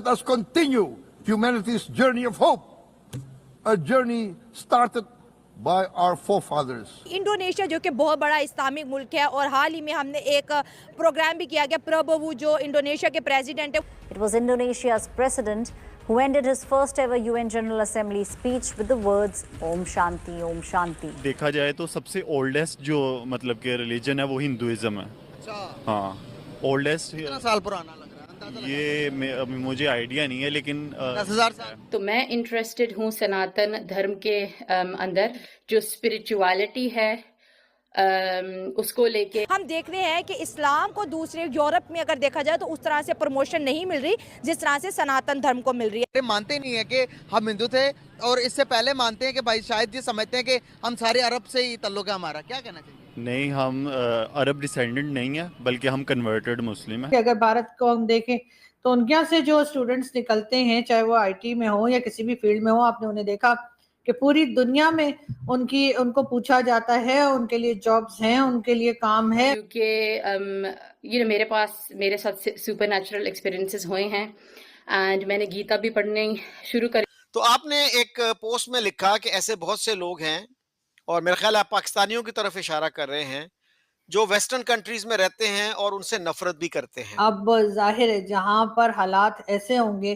Let us continue humanity's journey of hope, a journey started by our forefathers. Indonesia जो कि बहुत बड़ा Islamic मुल्क है और हाल ही में हमने एक प्रोग्राम भी किया गया, प्रबोवो जो इंडोनेशिया के प्रेसिडेंट है. It was Indonesia's president who ended his first ever UN General Assembly speech with the words Om Shanti Om Shanti. देखा जाए तो सबसे ओल्डेस्ट जो मतलब कि रिलीजन है वो हिंदुइज्म है. हाँ, ओल्डेस्ट. कितना साल पुराना लग रहा है? ये अभी मुझे आइडिया नहीं है, लेकिन 10,000 साल. तो मैं इंटरेस्टेड हूँ सनातन धर्म के अंदर जो स्पिरिचुअलिटी है उसको लेके. हम देख रहे हैं कि इस्लाम को दूसरे यूरोप में अगर देखा जाए तो उस तरह से प्रमोशन नहीं मिल रही जिस तरह से सनातन धर्म को मिल रही है. मानते नहीं है कि हम हिंदू थे और इससे पहले मानते हैं कि भाई शायद ये समझते हैं कि हम सारे अरब से ही ताल्लुक है हमारा. क्या कहना चाहिए? नहीं, हम अरब डिसेंडेंट नहीं है, बल्कि हम कन्वर्टेड मुस्लिम है. अगर भारत को हम देखें तो उनके यहाँ से जो स्टूडेंट्स निकलते हैं, चाहे वो आईटी में हो या किसी भी फील्ड में हो, आपने उन्हें देखा कि पूरी दुनिया में उनको पूछा जाता है, उनके लिए जॉब्स हैं, उनके लिए काम है. क्योंकि मेरे पास मेरे साथ सुपर नेचुरल एक्सपीरियंसेस हुए हैं एंड मैंने गीता भी पढ़नी शुरू करी. तो आपने एक पोस्ट में लिखा कि ऐसे बहुत से लोग हैं, और मेरा ख्याल आप पाकिस्तानियों की तरफ इशारा कर रहे हैं, जो वेस्टर्न कंट्रीज में रहते हैं और उनसे नफरत भी करते हैं. अब जाहिर है जहां पर हालात ऐसे होंगे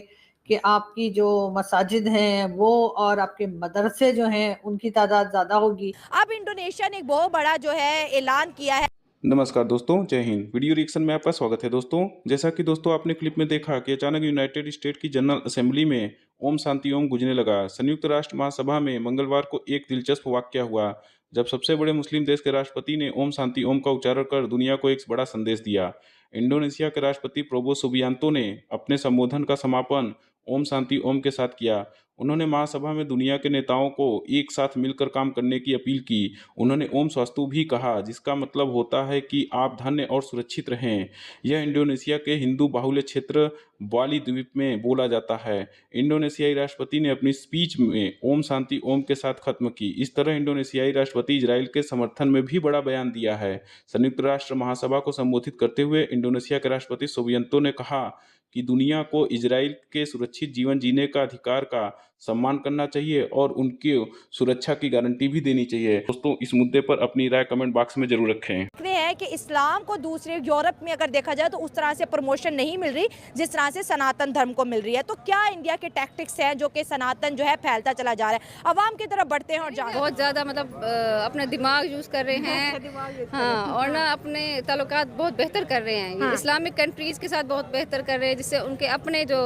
कि आपकी जो मसाजिद हैं वो और आपके मदरसे जो हैं उनकी तादाद ज्यादा होगी. अब इंडोनेशिया ने एक बहुत बड़ा जो है ऐलान किया है. नमस्कार दोस्तों, जय हिंद. वीडियो रिएक्शन में आपका स्वागत है दोस्तों. जैसा कि दोस्तों आपने क्लिप में देखा कि अचानक यूनाइटेड स्टेट की जनरल असेंबली में ओम शांति ओम गूंजने लगा. संयुक्त राष्ट्र महासभा में मंगलवार को एक दिलचस्प वाकया हुआ जब सबसे बड़े मुस्लिम देश के राष्ट्रपति ने ओम शांति ओम का उच्चारण कर दुनिया को एक बड़ा संदेश दिया. इंडोनेशिया के राष्ट्रपति प्रोबो सुबियांतो ने अपने संबोधन का समापन ओम शांति ओम के साथ किया. उन्होंने महासभा में दुनिया के नेताओं को एक साथ मिलकर काम करने की अपील की. उन्होंने ओम स्वस्तु भी कहा, जिसका मतलब होता है कि आप धन्य और सुरक्षित रहें. यह इंडोनेशिया के हिंदू बाहुल्य क्षेत्र बाली द्वीप में बोला जाता है. इंडोनेशियाई राष्ट्रपति ने अपनी स्पीच में ओम शांति ओम के साथ खत्म की. इस तरह इंडोनेशियाई राष्ट्रपति इजराइल के समर्थन में भी बड़ा बयान दिया है. संयुक्त राष्ट्र महासभा को संबोधित करते हुए इंडोनेशिया के राष्ट्रपति सुबियांतो ने कहा कि दुनिया को इजराइल के सुरक्षित जीवन जीने का अधिकार का सम्मान करना चाहिए और उनकी सुरक्षा की गारंटी भी देनी चाहिए. दोस्तों, इस मुद्दे पर अपनी राय कमेंट बॉक्स में जरूर रखें. है कि इस्लाम को दूसरे यूरोप में अगर देखा जाए तो उस तरह से प्रमोशन नहीं मिल रही जिस तरह से सनातन धर्म को मिल रही है. तो क्या इंडिया के टैक्टिक्स हैं जो कि सनातन जो है फैलता चला जा रहा है, अवाम की तरफ बढ़ते हैं और जा रहे हैं. बहुत ज़्यादा मतलब अपना दिमाग यूज़ कर रहे हैं. हाँ, और ना अपने ताल्लुकात बहुत बेहतर कर रहे हैं. हाँ. इस्लामिक कंट्रीज़ के साथ बहुत बेहतर कर रहे हैं, जिससे उनके अपने जो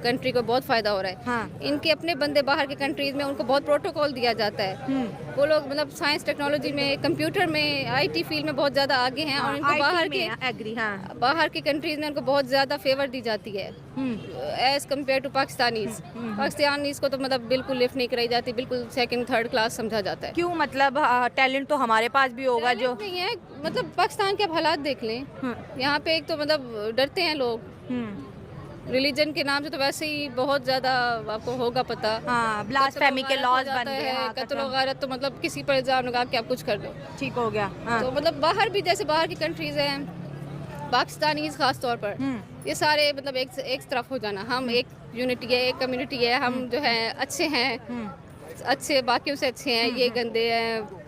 कंट्री को बहुत फ़ायदा हो रहा है. हाँ. इनके अपने बंदे बाहर के कंट्रीज़ में उनको बहुत प्रोटोकॉल दिया जाता है. वो लोग मतलब साइंस टेक्नोलॉजी में, कंप्यूटर में, आईटी फील्ड में बहुत ज़्यादा आगे हैं. और इनको बाहर की कंट्रीज में उनको बहुत ज़्यादा फेवर दी जाती है as compare to Pakistanis. Pakistanis को तो मतलब बिल्कुल लिफ्ट नहीं कराई जाती, बिल्कुल सेकंड थर्ड क्लास समझा जाता है. क्यों? मतलब टैलेंट तो हमारे पास भी होगा. जो नहीं है, मतलब पाकिस्तान के आप हालात देख लें. यहाँ पे एक तो मतलब डरते हैं लोग रिलीजन के नाम से, तो वैसे ही बहुत ज्यादा आपको होगा पता. हाँ, ब्लास्फेमी के लॉज बन गए हैं. कत्ल और गारत तो मतलब किसी पर इल्जाम लगा के आप कुछ कर दो, ठीक हो गया. हाँ. तो मतलब बाहर भी, जैसे बाहर की कंट्रीज हैं, पाकिस्तानी खास तौर पर, ये सारे मतलब एक तरफ हो जाना. हम एक यूनिटी है, एक कम्युनिटी है, हम जो है अच्छे हैं, अच्छे बाकियों से अच्छे हैं, ये गंदे हैं.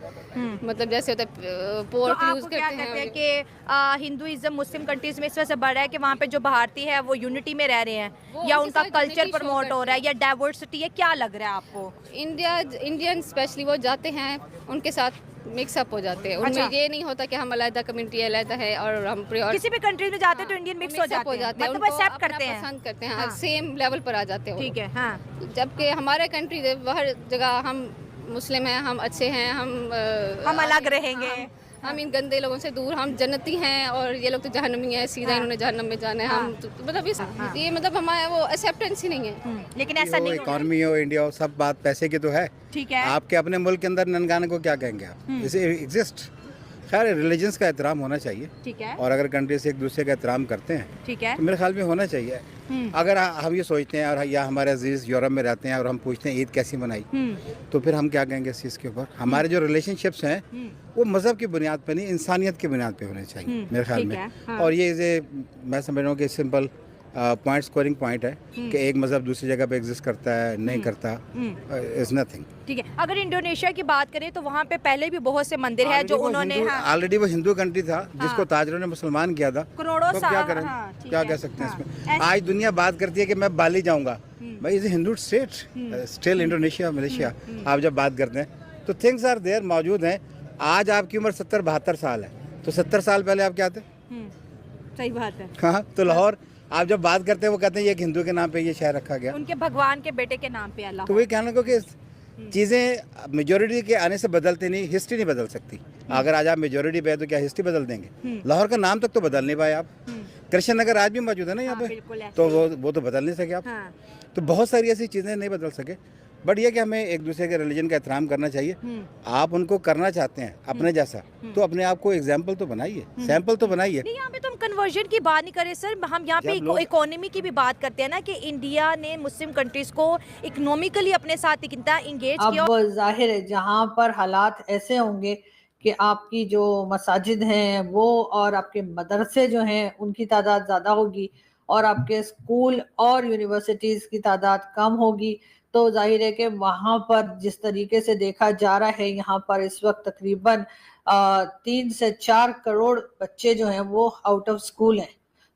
मतलब जैसे होता है पोर्क यूज करते हैं कि हिंदुइज्म मुस्लिम कंट्रीज में इस वजह से बढ़ रहा है कि वहाँ पे जो भारतीय है वो यूनिटी में रह रहे हैं, या उनका कल्चर प्रमोट हो रहा है, या डाइवर्सिटी है. क्या लग रहा है आपको? इंडियन स्पेशली वो जाते हैं, उनके साथ मिक्सअप हो जाते हैं. उनमें ये नहीं होता कि हम अलग कम्युनिटी अलग है और हम किसी भी कंट्री में जाते हैं तो इंडियन मिक्स हो जाते हैं, मतलब एक्सेप्ट करते हैं, पसंद करते हैं, सेम लेवल पर आ जाते हैं. ठीक है. हाँ. जबकि हमारे कंट्री हर जगह हम मुस्लिम हैं, हम अच्छे हैं, हम अलग रहेंगे, हम इन गंदे लोगों से दूर, हम जन्नती हैं, और ये लोग तो जहन्नमी हैं, सीधा इन्होंने जहन्नम में जाना है. हम तो मतलब ये मतलब हमारा वो एक्सेप्टेंस ही नहीं है. लेकिन ऐसा नहीं, इकॉनमी हो, इंडिया हो, सब बात पैसे की तो है. ठीक है. आपके अपने मुल्क के अंदर ननगाने को क्या कहेंगे आप? इसे एग्जिस्ट. खैर, रिलीजन्स का एहतराम होना चाहिए. ठीक है. और अगर कंट्रीज एक दूसरे का एहतराम करते हैं, ठीक है, तो मेरे ख्याल में होना चाहिए. अगर हम ये सोचते हैं और या हमारे अजीज यूरोप में रहते हैं और हम पूछते हैं ईद कैसी मनाई, तो फिर हम क्या कहेंगे इस चीज़ के ऊपर? हमारे जो रिलेशनशिप्स हैं वो मज़हब की बुनियाद पर नहीं, इंसानियत की बुनियाद पर होने चाहिए मेरे ख्याल में. और ये मैं समझ रहा हूँ कि सिंपल पॉइंट स्कोरिंग पॉइंट है कि एक मजहब दूसरी जगह पे एग्जिस्ट करता है नहीं करता, इज नथिंग। ठीक है, अगर इंडोनेशिया की बात करें तो वहाँ पे पहले भी बहुत से मंदिर है जो उन्होंने ऑलरेडी वो हिंदू कंट्री था जिसको ताजरों ने मुसलमान किया था, करोड़ों तो क्या करें, क्या कह सकते हैं इसमें। आज दुनिया बात करती है कि मैं बाली जाऊंगा, भाई is Hindu state still, Indonesia Malaysia आप जब बात करते हैं तो थिंग्स आर देयर, मौजूद हैं। आज आपकी उम्र 70-72 साल है, तो 70 साल पहले आप क्या थे? सही बात है। हाँ, तो लाहौर आप जब बात करते हैं वो कहते हैं ये एक हिंदू के नाम पे ये शहर रखा गया, उनके भगवान के बेटे के नाम पे अल्लाह। तो वही कहना को कि चीज़ें मेजोरिटी के आने से बदलती नहीं, हिस्ट्री नहीं बदल सकती। अगर आज आप मेजोरिटी पे है तो क्या हिस्ट्री बदल देंगे? लाहौर का नाम तक तो बदल नहीं पाए आप। कृष्ण नगर आज भी मौजूद है ना यहाँ पे, तो वो तो बदल नहीं सके आप। तो बहुत सारी ऐसी चीज़ें नहीं बदल सके, बट ये कि हमें एक दूसरे के रिलीजन का एहतराम करना चाहिए। आप उनको करना चाहते हैं अपने जैसा, तो अपने आप को एग्जाम्पल तो बनाइए, सैंपल तो बनाइए। नहीं, यहाँ पे तो हम कन्वर्जन की बात नहीं करें सर, हम यहाँ पे इकोनॉमी की भी बात करते हैं ना, कि इंडिया ने मुस्लिम कंट्रीज को इकोनॉमिकली अपने साथ कितना इंगेज किया। अब जाहिर है जहाँ पर हालात ऐसे होंगे कि आपकी जो मसाजिद हैं वो और आपके मदरसे जो हैं उनकी तादाद ज़्यादा होगी और आपके स्कूल और यूनिवर्सिटीज़ की तादाद कम होगी, तो जाहिर है कि वहाँ पर जिस तरीके से देखा जा रहा है, यहाँ पर इस वक्त तकरीबन 3 से 4 करोड़ बच्चे जो हैं वो आउट ऑफ स्कूल हैं,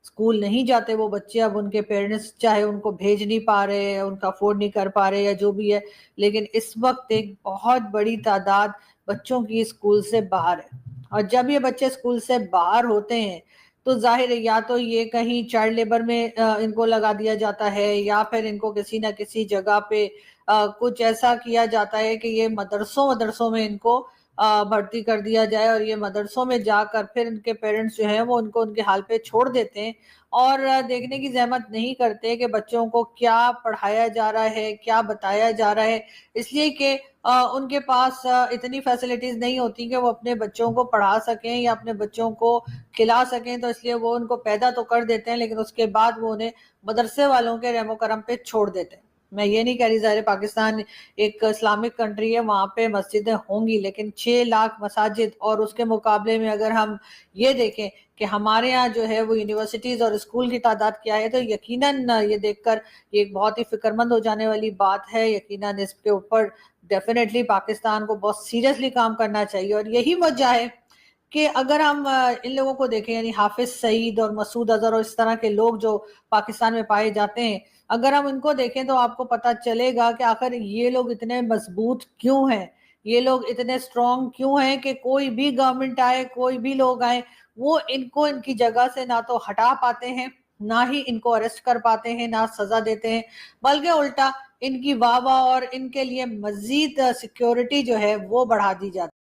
स्कूल नहीं जाते वो बच्चे। अब उनके पेरेंट्स चाहे उनको भेज नहीं पा रहे, उनका अफोर्ड नहीं कर पा रहे या जो भी है, लेकिन इस वक्त एक बहुत बड़ी तादाद बच्चों की स्कूल से बाहर है। और जब ये बच्चे स्कूल से बाहर होते हैं तो जाहिर है या तो ये कहीं चाइल्ड लेबर में इनको लगा दिया जाता है, या फिर इनको किसी ना किसी जगह पे कुछ ऐसा किया जाता है कि ये मदरसों में इनको भर्ती कर दिया जाए, और ये मदरसों में जाकर फिर इनके पेरेंट्स जो हैं वो उनको उनके हाल पे छोड़ देते हैं और देखने की जहमत नहीं करते कि बच्चों को क्या पढ़ाया जा रहा है, क्या बताया जा रहा है, इसलिए कि उनके पास इतनी फैसिलिटीज नहीं होती कि वो अपने बच्चों को पढ़ा सकें या अपने बच्चों को खिला सकें, तो इसलिए वो उनको पैदा तो कर देते हैं लेकिन उसके बाद वो उन्हें मदरसे वालों के रहमो करम पे छोड़ देते हैं। मैं ये नहीं कह रही, ज़ाहिर पाकिस्तान एक इस्लामिक कंट्री है, वहाँ पे मस्जिदें होंगी, लेकिन 6 लाख मसाजिद और उसके मुकाबले में अगर हम ये देखें कि हमारे यहाँ जो है वो यूनिवर्सिटीज़ और स्कूल की तादाद क्या है, तो यकीनन ये देखकर ये एक बहुत ही फिक्रमंद हो जाने वाली बात है। यकीनन इसके ऊपर डेफिनेटली पाकिस्तान को बहुत सीरियसली काम करना चाहिए, और यही वजह है कि अगर हम इन लोगों को देखें, यानी हाफिज सईद और मसूद अजहर और इस तरह के लोग जो पाकिस्तान में पाए जाते हैं, अगर हम इनको देखें तो आपको पता चलेगा कि आखिर ये लोग इतने मजबूत क्यों हैं, ये लोग इतने स्ट्रॉन्ग क्यों हैं कि कोई भी गवर्नमेंट आए, कोई भी लोग आए, वो इनको इनकी जगह से ना तो हटा पाते हैं, ना ही इनको अरेस्ट कर पाते हैं, ना सजा देते हैं, बल्कि उल्टा इनकी वाह वाह और इनके लिए मजीद सिक्योरिटी जो है वो बढ़ा दी जाती है।